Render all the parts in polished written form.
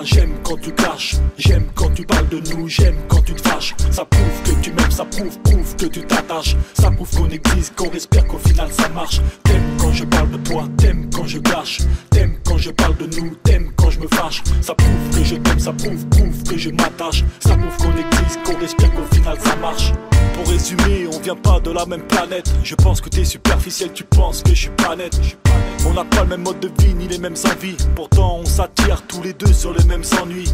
moi, j'aime quand tu clashes. J'aime quand tu parles de nous, j'aime quand tu te fâches. Ça prouve que tu m'aimes, ça prouve que tu t'attaches. Ça prouve qu'on existe, qu'on respire, qu'au final ça marche. T'aimes quand je parle de toi, t'aimes quand je clash. T'aimes quand je parle de nous, t'aimes quand je me fâche. Ça prouve que je t'aime, ça prouve que je m'attache. Ça prouve qu'on existe, qu'on respire, qu'au final ça marche. Pour résumer, on vient pas de la même planète. Je pense que t'es superficiel, tu penses que je suis pas net. On n'a pas le même mode de vie, ni les mêmes envies. Pourtant on s'attire tous les deux sur les mêmes ennuis.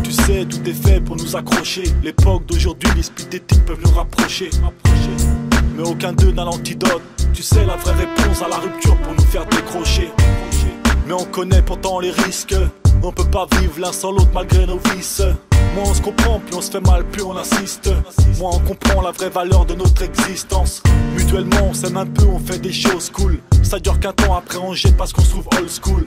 Tu sais, tout est fait pour nous accrocher. L'époque d'aujourd'hui, les speed dating peuvent nous rapprocher. Mais aucun d'eux n'a l'antidote. Tu sais, la vraie réponse à la rupture pour nous faire décrocher. Mais on connaît pourtant les risques. On peut pas vivre l'un sans l'autre malgré nos vices. Moins on se comprend, plus on se fait mal, plus on insiste. Moins on comprend la vraie valeur de notre existence. Mutuellement on s'aime un peu, on fait des choses cool. Ça dure qu'un temps, après on jette parce qu'on se trouve old school.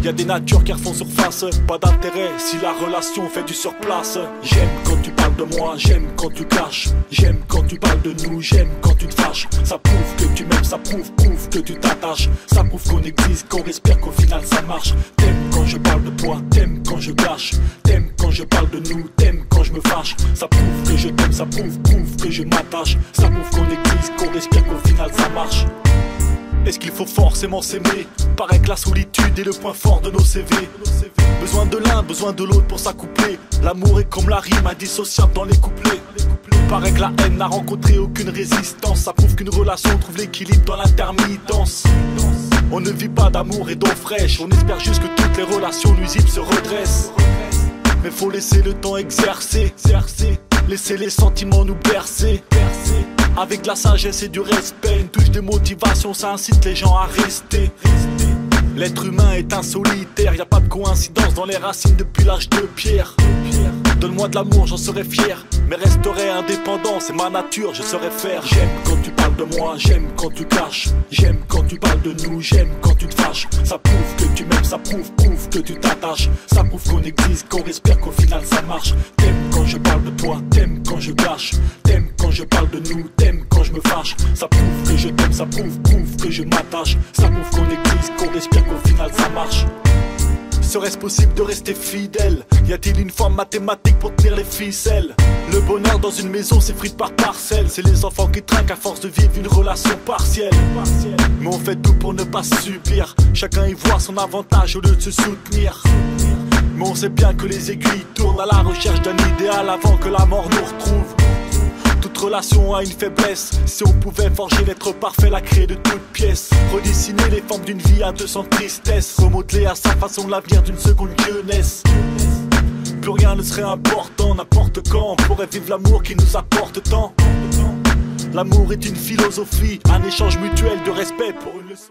Y'a des natures qui refont surface. Pas d'intérêt si la relation fait du surplace. J'aime quand tu parles de moi, j'aime quand tu clashes. J'aime quand tu parles de nous, j'aime quand tu te fâches. Ça prouve que tu m'aimes, ça prouve que tu t'attaches. Ça prouve qu'on existe, qu'on respire, qu'au final ça marche. T'aimes quand je parle de toi, t'aimes quand je clash. T'aimes quand je parle de nous, t'aimes quand je me fâche. Ça prouve que je t'aime, ça prouve que je m'attache. Ça prouve qu'on existe, qu'on respire, qu'au final ça marche. Est-ce qu'il faut forcément s'aimer? Paraît que la solitude est le point fort de nos CV. Besoin de l'un, besoin de l'autre pour s'accoupler. L'amour est comme la rime, indissociable dans les couplets. Paraît que la haine n'a rencontré aucune résistance. Ça prouve qu'une relation trouve l'équilibre dans l'intermittence. On ne vit pas d'amour et d'eau fraîche. On espère juste que toutes les relations nuisibles se redressent. Mais faut laisser le temps exercer. Laisser les sentiments nous bercer. Avec de la sagesse et du respect, une touche de motivation, ça incite les gens à rester. L'être humain est un solitaire, y a pas de coïncidence dans les racines depuis l'âge de pierre. Donne-moi de l'amour, j'en serais fier, mais resterai indépendant, c'est ma nature, je saurais faire. J'aime quand tu parles de moi, j'aime quand tu clashes. J'aime quand tu parles de nous, j'aime quand tu te fâches. Ça prouve que tu m'aimes, ça prouve que tu t'attaches. Ça prouve qu'on existe, qu'on respire, qu'au final ça marche. T'aimes quand je parle de toi, t'aimes quand je clash. T'aimes quand je parle de nous, t'aimes quand je me fâche. Ça prouve que je t'aime, ça prouve que je m'attache. Ça prouve qu'on existe, qu'on respire, qu'au final ça marche. Serait-ce possible de rester fidèle? Y a-t-il une forme mathématique pour tenir les ficelles? Le bonheur dans une maison s'effrite par parcelles. C'est les enfants qui trinquent à force de vivre une relation partielle. Mais on fait tout pour ne pas subir. Chacun y voit son avantage au lieu de se soutenir. Mais on sait bien que les aiguilles tournent à la recherche d'un idéal avant que la mort nous retrouve. Toute relation a une faiblesse. Si on pouvait forger l'être parfait, la créer de toutes pièces. Redessiner les formes d'une vie à 200 tristesses. Remodeler à sa façon l'avenir d'une seconde jeunesse. Plus rien ne serait important, n'importe quand on pourrait vivre l'amour qui nous apporte tant. L'amour est une philosophie, un échange mutuel de respect pour une leçon.